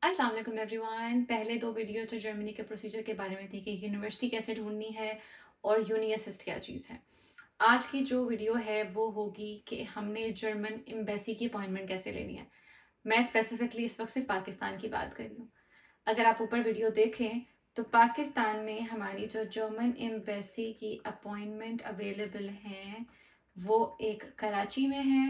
अस्सलाम वालेकुम एवरीवन। पहले दो वीडियो जो जर्मनी के प्रोसीजर के बारे में थी कि यूनिवर्सिटी कैसे ढूंढनी है और यूनी असिस्ट क्या चीज़ है। आज की जो वीडियो है वो होगी कि हमने जर्मन एम्बेसी की अपॉइंटमेंट कैसे लेनी है। मैं स्पेसिफिकली इस वक्त सिर्फ पाकिस्तान की बात कर रही हूँ। अगर आप ऊपर वीडियो देखें तो पाकिस्तान में हमारी जो जर्मन एम्बेसी की अपॉइंटमेंट अवेलेबल हैं वो एक कराची में है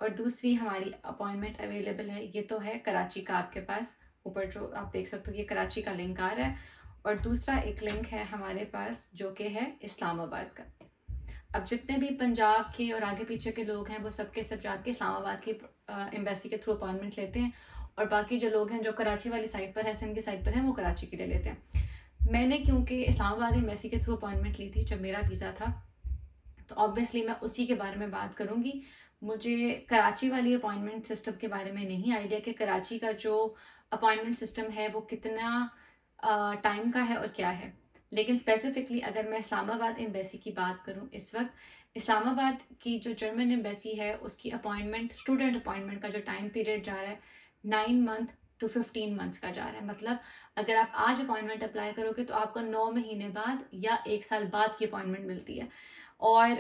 और दूसरी हमारी अपॉइंटमेंट अवेलेबल है, ये तो है कराची का आपके पास। ऊपर जो आप देख सकते हो ये कराची का लिंक आ रहा है और दूसरा एक लिंक है हमारे पास जो कि है इस्लामाबाद का। अब जितने भी पंजाब के और आगे पीछे के लोग हैं वो सबके सब जाके इस्लामाबाद की एम्बेसी के थ्रू अपॉइंटमेंट लेते हैं और बाकी जो लोग हैं जो कराची वाली साइड पर है, सिंध की साइड पर है, वो कराची के लिए लेते हैं। मैंने क्योंकि इस्लामाबाद एम्बेसी के थ्रू अपॉइंटमेंट ली थी जब मेरा वीज़ा था, तो ऑब्वियसली मैं उसी के बारे में बात करूंगी। मुझे कराची वाली अपॉइंटमेंट सिस्टम के बारे में नहीं आइडिया कि कराची का जो अपॉइंटमेंट सिस्टम है वो कितना टाइम का है और क्या है। लेकिन स्पेसिफिकली अगर मैं इस्लामाबाद एम्बेसी की बात करूं, इस वक्त इस्लामाबाद की जो जर्मन एम्बेसी है उसकी अपॉइंटमेंट, स्टूडेंट अपॉइंटमेंट का जो टाइम पीरियड जा रहा है 9 मंथ टू 15 मंथ्स का जा रहा है। मतलब अगर आप आज अपॉइंटमेंट अप्लाई करोगे तो आपको 9 महीने बाद या 1 साल बाद की अपॉइंटमेंट मिलती है। और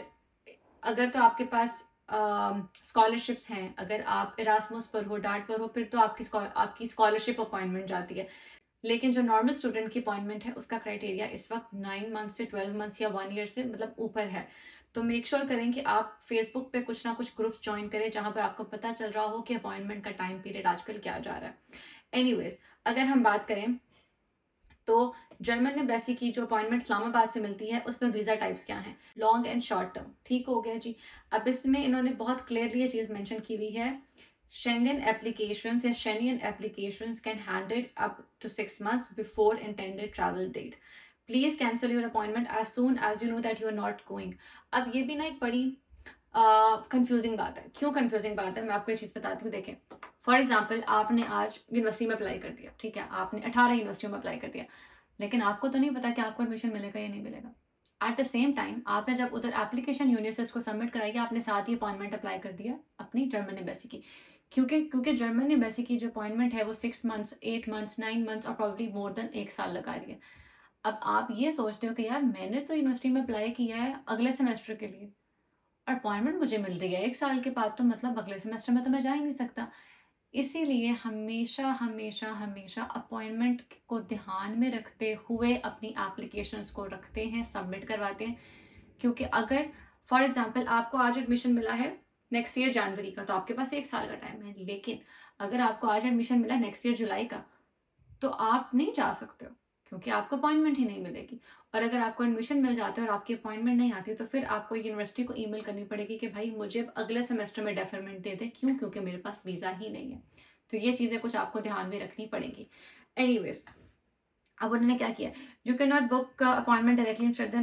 अगर तो आपके पास स्कॉलरशिप्स हैं, अगर आप इरास्मस पर हो, डार्ट पर हो, फिर तो आपकी स्कॉलरशिप अपॉइंटमेंट जाती है। लेकिन जो नॉर्मल स्टूडेंट की अपॉइंटमेंट है उसका क्राइटेरिया इस वक्त 9 मंथ से 12 मंथ्स या 1 ईयर से मतलब ऊपर है। तो मेक श्योर करें कि आप फेसबुक पे कुछ ना कुछ ग्रुप्स ज्वाइन करें जहां पर आपको पता चल रहा हो कि अपॉइंटमेंट का टाइम पीरियड आजकल क्या जा रहा है। एनीवेज, अगर हम बात करें तो जर्मन एम्बेसी की जो अपॉइंटमेंट इस्लामाबाद से मिलती है उसमें वीज़ा टाइप्स क्या हैं, लॉन्ग एंड शॉर्ट टर्म। ठीक हो गया जी। अब इसमें इन्होंने बहुत क्लियरली ये चीज़ मेंशन की हुई है, Schengen applications या Schengen applications can hand it up to 6 months before intended travel date. Please cancel your appointment as soon as you know that you are not going. अब ये भी ना एक बड़ी कंफ्यूजिंग बात है। क्यों कंफ्यूजिंग बात है, मैं आपको ये चीज़ बताती हूँ। देखें, फॉर एग्जाम्पल आपने आज यूनिवर्सिटी में अप्लाई कर दिया, ठीक है, आपने 18 यूनिवर्सिटियों में अप्लाई कर दिया, लेकिन आपको तो नहीं पता कि आपको एडमिशन मिलेगा या नहीं मिलेगा। एट द सेम टाइम आपने जब उधर एप्लीकेशन यूनिवर्सिटी को सबमिट कराई, आपने साथ ही अपॉइंटमेंट अप्लाई कर दिया अपनी जर्मन एम्बेसी की। क्योंकि जर्मन एम्बेसी की जो अपॉइंटमेंट है वो 6 मंथ्स, 8 मंथ्स, 9 मंथ्स और प्रॉब्ली मोर देन 1 साल लगा रही है। अब आप ये सोचते हो कि यार मैंने तो यूनिवर्सिटी में अप्लाई किया है अगले सेमेस्टर के लिए और अपॉइंटमेंट मुझे मिल रही है 1 साल के बाद, तो मतलब अगले सेमेस्टर में तो मैं जा ही नहीं सकता। इसीलिए हमेशा हमेशा हमेशा अपॉइंटमेंट को ध्यान में रखते हुए अपनी एप्लीकेशंस को रखते हैं, सबमिट करवाते हैं। क्योंकि अगर फॉर एग्जांपल आपको आज एडमिशन मिला है नेक्स्ट ईयर जनवरी का, तो आपके पास 1 साल का टाइम है। लेकिन अगर आपको आज एडमिशन मिला नेक्स्ट ईयर जुलाई का, तो आप नहीं जा सकते हो क्योंकि आपको अपॉइंटमेंट ही नहीं मिलेगी। और अगर आपको एडमिशन मिल जाता है और आपकी अपॉइंटमेंट नहीं आती, तो फिर आपको यूनिवर्सिटी को ईमेल करनी पड़ेगी कि भाई मुझे अगले सेमेस्टर में डेफरमेंट दे दें। क्यों? क्योंकि मेरे पास वीज़ा ही नहीं है। तो ये चीज़ें कुछ आपको ध्यान में रखनी पड़ेंगी। एनीवेज, अब उन्होंने क्या किया, you can not book appointment directly instead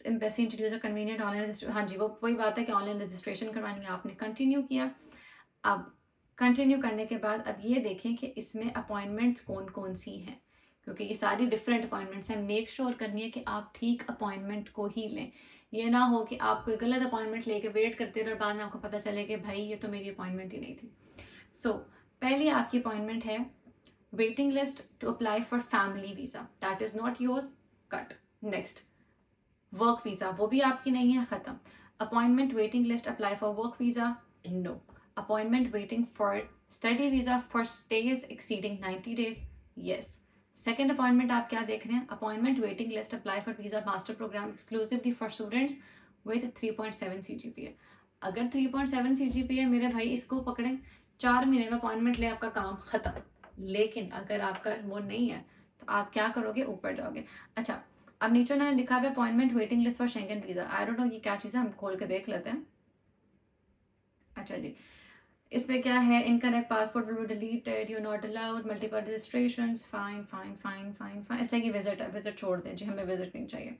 embassy introduce a convenient online registration. हाँ जी, वो वही बात है कि ऑनलाइन रजिस्ट्रेशन करवानी है, आपने कंटिन्यू किया। अब कंटिन्यू करने के बाद अब ये देखें कि इसमें अपॉइंटमेंट्स कौन कौन सी हैं, क्योंकि ये सारी डिफरेंट अपॉइंटमेंट्स हैं। मेक श्योर करनी है कि आप ठीक अपॉइंटमेंट को ही लें। ये ना हो कि आप कोई गलत अपॉइंटमेंट लेके वेट करते रहे और बाद में आपको पता चले कि भाई ये तो मेरी अपॉइंटमेंट ही नहीं थी। सो पहली आपकी अपॉइंटमेंट है waiting list to apply for family visa, that is not yours, cut. Next, work visa, वो भी आपकी नहीं है, ख़त्म। Appointment waiting list apply for work visa, no. Appointment waiting for study visa for stays exceeding 90 days, yes. Second appointment आप क्या देख रहे हैं, appointment waiting list apply for visa master programme exclusively for students with 3.7 CGPA। अगर 3.7 CGPA मेरे भाई इसको पकड़ें, 4 महीने में अपॉइंटमेंट ले, आपका काम ख़त्म। लेकिन अगर आपका वो नहीं है तो आप क्या करोगे, ऊपर जाओगे। अच्छा, अब नीचे उन्होंने लिखा है appointment waiting list for Schengen visa. I don't know ये क्या चीज़ है, हम खोल के देख लेते हैं। अच्छा जी, इसमें क्या है, incorrect passport will be deleted, you not allowed multiple registrations, fine fine fine fine fine. अच्छा, ये विजिट है, विजिट छोड़ दें जी, हमें विजिट नहीं चाहिए।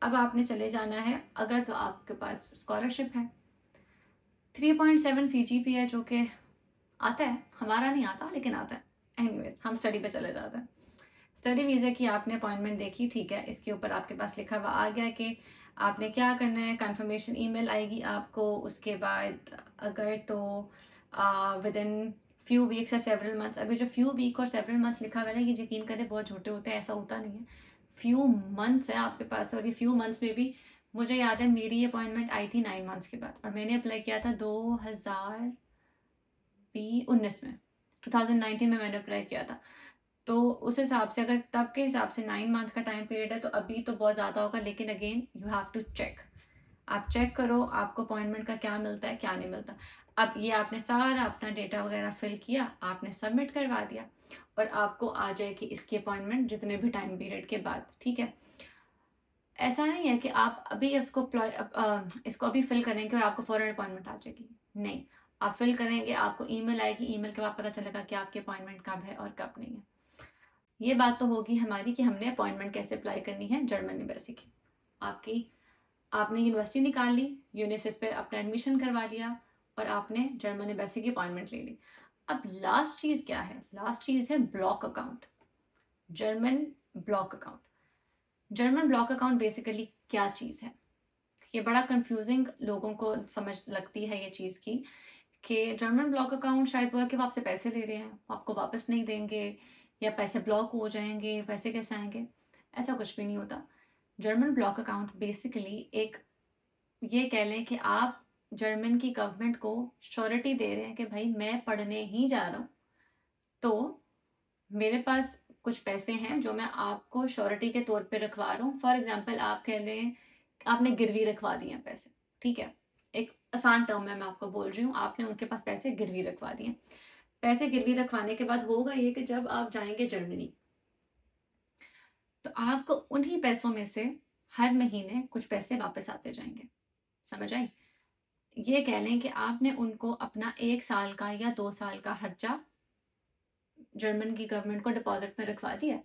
अब आपने चले जाना है, अगर तो आपके पास स्कॉलरशिप है, 3.7 CGPA जो कि आता है, हमारा नहीं आता लेकिन आता है। एनीवेज, हम स्टडी पे चले जाते हैं। स्टडी वीज़ा की आपने अपॉइंटमेंट देखी, ठीक है, इसके ऊपर आपके पास लिखा हुआ आ गया कि आपने क्या करना है। कंफर्मेशन ईमेल आएगी आपको, उसके बाद अगर तो विद इन फ्यू वीक्स या सेवरल मंथ्स। अभी जो फ्यू वीक और सेवरल मंथ्स लिखा हुआ है ना, ये यकीन करें बहुत छोटे होते हैं, ऐसा होता नहीं है। फ्यू मंथ्स है आपके पास, और ये फ्यू मंथ्स में भी मुझे याद है मेरी अपॉइंटमेंट आई थी 9 मंथ्स के बाद, और मैंने अप्लाई किया था 2019 में, 2019 में मैंने अप्लाई किया था। तो उस हिसाब से अगर तब के हिसाब से 9 मंथ्स का टाइम पीरियड है तो अभी तो बहुत ज़्यादा होगा, लेकिन again you have to check. आप चेक करो आपको अपॉइंटमेंट का क्या मिलता है क्या नहीं मिलता। अब ये आपने सारा अपना डेटा वगैरह फिल किया, आपने सबमिट करवा दिया, और आपको आ जाएगी इसकी अपॉइंटमेंट जितने भी टाइम पीरियड के बाद, ठीक है। ऐसा नहीं है कि आप अभी इसको अभी फिल करेंगे और आपको फ़ौरन अपॉइंटमेंट आ जाएगी, नहीं। आप फिल करेंगे, आपको ईमेल आएगी, ईमेल के बाद पता चलेगा कि आपकी अपॉइंटमेंट कब है और कब नहीं है। ये बात तो होगी हमारी कि हमने अपॉइंटमेंट कैसे अप्लाई करनी है जर्मन एम्बेसी की। आपने यूनिवर्सिटी निकाल ली, यूनिसिस पे अपना एडमिशन करवा लिया, और आपने जर्मन एम्बेसी की अपॉइंटमेंट ले ली। अब लास्ट चीज़ क्या है? लास्ट चीज़ है block account, German block account. German block account basically क्या चीज़ है? ये बड़ा कंफ्यूजिंग लोगों को समझ लगती है ये चीज़ की, कि जर्मन ब्लॉक अकाउंट शायद वो है कि वो आपसे पैसे ले रहे हैं, आपको वापस नहीं देंगे, या पैसे ब्लॉक हो जाएंगे, पैसे कैसे आएंगे। ऐसा कुछ भी नहीं होता। जर्मन ब्लॉक अकाउंट बेसिकली एक, ये कह लें कि आप जर्मन की गवर्नमेंट को श्योरिटी दे रहे हैं कि भाई मैं पढ़ने ही जा रहा हूँ, तो मेरे पास कुछ पैसे हैं जो मैं आपको श्योरिटी के तौर पे रखवा रहा हूँ। फॉर एग्जांपल आप कह लें आपने गिरवी रखवा दिए पैसे, ठीक है, एक आसान टर्म में मैं आपको बोल रही हूँ, आपने उनके पास पैसे गिरवी रखवा दिए। पैसे गिरवी रखवाने के बाद होगा ये कि जब आप जाएंगे जर्मनी, तो आपको उन्हीं पैसों में से हर महीने कुछ पैसे वापस आते जाएंगे। समझ आई? ये कह लें कि आपने उनको अपना 1 साल का या 2 साल का खर्चा जर्मन की गवर्नमेंट को डिपॉजिट में रखवा दिया।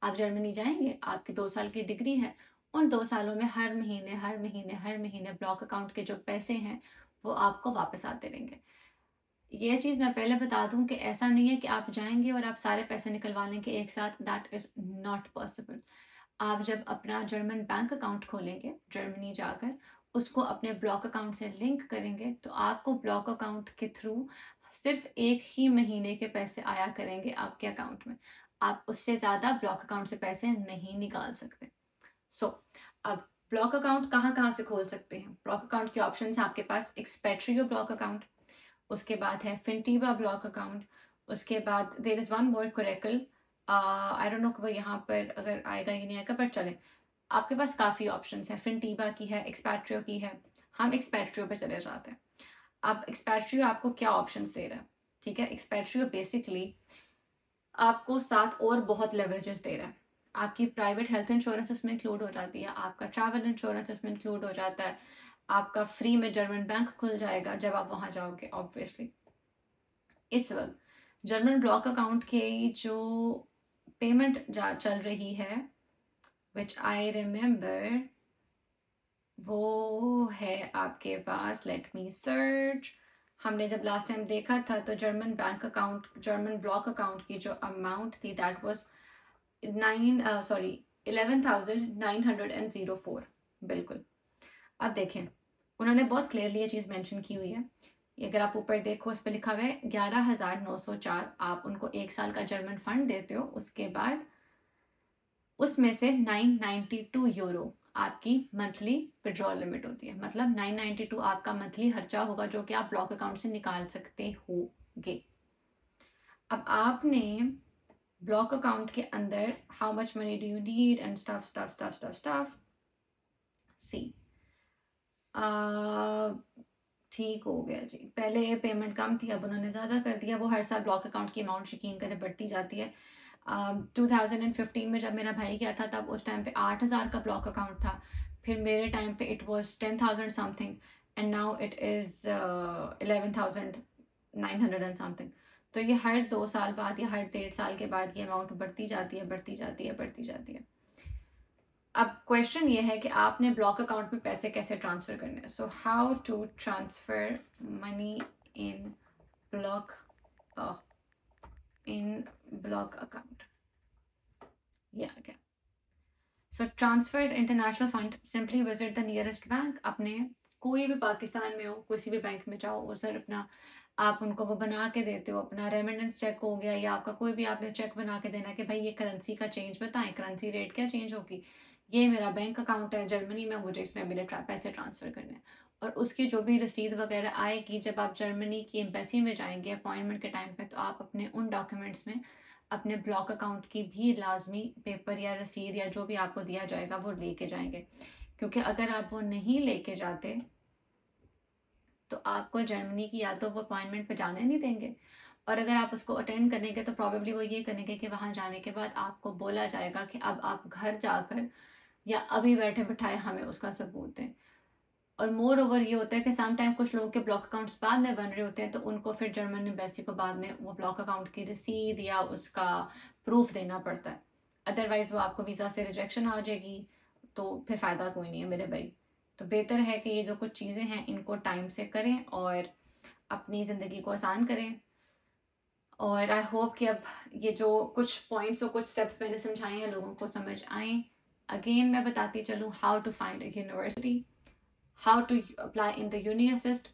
आप जर्मनी जाएंगे, आपकी 2 साल की डिग्री है, उन 2 सालों में हर महीने हर महीने हर महीने ब्लॉक अकाउंट के जो पैसे हैं वो आपको वापस आते रहेंगे। ये चीज़ मैं पहले बता दूं कि ऐसा नहीं है कि आप जाएंगे और आप सारे पैसे निकलवा लेंगे एक साथ, दैट इज़ नॉट पॉसिबल। आप जब अपना जर्मन बैंक अकाउंट खोलेंगे जर्मनी जाकर, उसको अपने ब्लॉक अकाउंट से लिंक करेंगे, तो आपको ब्लॉक अकाउंट के थ्रू सिर्फ एक ही महीने के पैसे आया करेंगे आपके अकाउंट में। आप उससे ज़्यादा ब्लॉक अकाउंट से पैसे नहीं निकाल सकते। अब ब्लॉक अकाउंट कहाँ कहाँ से खोल सकते हैं? ब्लॉक अकाउंट के ऑप्शन है आपके पास, एक्सपेट्रियो ब्लॉक अकाउंट, उसके बाद है फिनटीबा ब्लॉक अकाउंट, उसके बाद there is one more coracle, I don't know वो यहाँ पर अगर आएगा या नहीं आएगा, बट चलें, आपके पास काफ़ी ऑप्शन है। फिनटीबा की है, एक्सपैट्रियो की है, हम एक्सपैट्रियो पे चले जाते हैं। अब एक्सपैट्रियो आपको क्या ऑप्शंस दे रहा है? ठीक है, एक्सपैट्रियो बेसिकली आपको 7 और बहुत लेवरेजेस दे रहा है। आपकी प्राइवेट हेल्थ इंश्योरेंस इसमें इंक्लूड हो जाती है, आपका ट्रैवल इंश्योरेंस इसमें इंक्लूड हो जाता है, आपका फ्री में जर्मन बैंक खुल जाएगा जब आप वहाँ जाओगे ऑब्वियसली। इस वक्त जर्मन ब्लॉक अकाउंट के जो पेमेंट चल रही है, विच आई रिमेम्बर, वो है आपके पास, लेट मी सर्च। हमने जब लास्ट टाइम देखा था तो German bank account, German block account की जो अमाउंट थी दैट वाज 11,904, बिल्कुल। अब देखें, उन्होंने बहुत क्लियरली ये चीज़ मेंशन की हुई है। अगर आप ऊपर देखो उस पर लिखा हुआ है 11,904, आप उनको 1 साल का जर्मन फंड देते हो, उसके बाद उसमें से 992 यूरो आपकी मंथली विड्रॉल लिमिट होती है। मतलब 992 आपका मंथली खर्चा होगा जो कि आप ब्लॉक अकाउंट से निकाल सकते होगे। अब आपने ब्लॉक अकाउंट के अंदर how much money do you need and stuff stuff stuff stuff stuff see, ठीक हो गया जी। पहले पेमेंट कम थी, अब उन्होंने ज़्यादा कर दिया। वो हर साल ब्लॉक अकाउंट की अमाउंट यकीन करें बढ़ती जाती है। 2015 में जब मेरा भाई गया था तब उस टाइम पे 8,000 का ब्लॉक अकाउंट था, फिर मेरे टाइम पे it was 10,000 something, and now it is 11,900 and something. तो ये हर 2 साल बाद या हर 1.5 साल के बाद ये अमाउंट बढ़ती जाती है, बढ़ती जाती है, बढ़ती जाती है। अब क्वेश्चन ये है कि आपने ब्लॉक अकाउंट में पैसे कैसे ट्रांसफ़र करने हैं। So how to transfer money in block account, ये आ गया। So transfer international fund, simply visit the nearest bank. अपने कोई भी पाकिस्तान में हो किसी भी बैंक में जाओ, वो सर अपना आप उनको वो बना के देते हो, अपना रेमिटेंस चेक हो गया या आपका कोई भी आपने चेक बना के देना कि भाई ये करेंसी का चेंज बताएं, करेंसी रेट क्या चेंज होगी, ये मेरा बैंक अकाउंट है जर्मनी में, मुझे इसमें मेरे पैसे ट्रांसफ़र करने हैं। और उसकी जो भी रसीद वगैरह आएगी जब आप जर्मनी की एम्बेसी में जाएंगे अपॉइंटमेंट के टाइम पे, तो आप अपने उन डॉक्यूमेंट्स में अपने ब्लॉक अकाउंट की भी लाजमी पेपर या रसीद या जो भी आपको दिया जाएगा वो लेके जाएंगे, क्योंकि अगर आप वो नहीं लेके जाते तो आपको जर्मनी की या तो वो अपॉइंटमेंट पे जाने नहीं देंगे, और अगर आप उसको अटेंड करेंगे तो प्रॉबेबली वो ये करेंगे कि वहाँ जाने के बाद आपको बोला जाएगा कि अब आप घर जाकर या अभी बैठे बिठाए हमें उसका सबूत दें। और मोर ओवर ये होता है कि सम टाइम कुछ लोगों के ब्लॉक अकाउंट्स बाद में बन रहे होते हैं, तो उनको फिर जर्मन एम्बेसी को बाद में वो ब्लॉक अकाउंट की रसीद या उसका प्रूफ देना पड़ता है, अदरवाइज़ वो आपको वीज़ा से रिजेक्शन आ जाएगी, तो फिर फ़ायदा कोई नहीं है मेरे भाई। तो बेहतर है कि ये जो कुछ चीज़ें हैं इनको टाइम से करें और अपनी ज़िंदगी को आसान करें। और आई होप कि अब ये जो कुछ पॉइंट्स और कुछ स्टेप्स मैंने समझाए हैं लोगों को समझ आएँ। अगेन मैं बताती चलूँ, how to find a university, how to apply in the uni assist,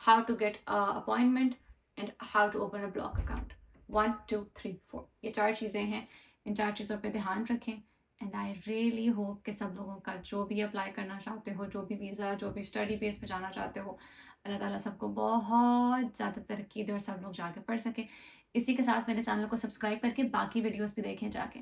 how to get a appointment, and how to open a block account. 1 2 3 4 ये 4 चीज़ें हैं, इन 4 चीज़ों पे ध्यान रखें। एंड आई रियली होप कि सब लोगों का जो भी अप्लाई करना चाहते हो, जो भी वीज़ा, जो भी स्टडी बेस पे जाना चाहते हो, अल्लाह ताला सबको बहुत ज़्यादा तरक्की दे और सब लोग जाके पढ़ सकें। इसी के साथ मेरे चैनल को सब्सक्राइब करके बाकी वीडियोस भी देखें जाके।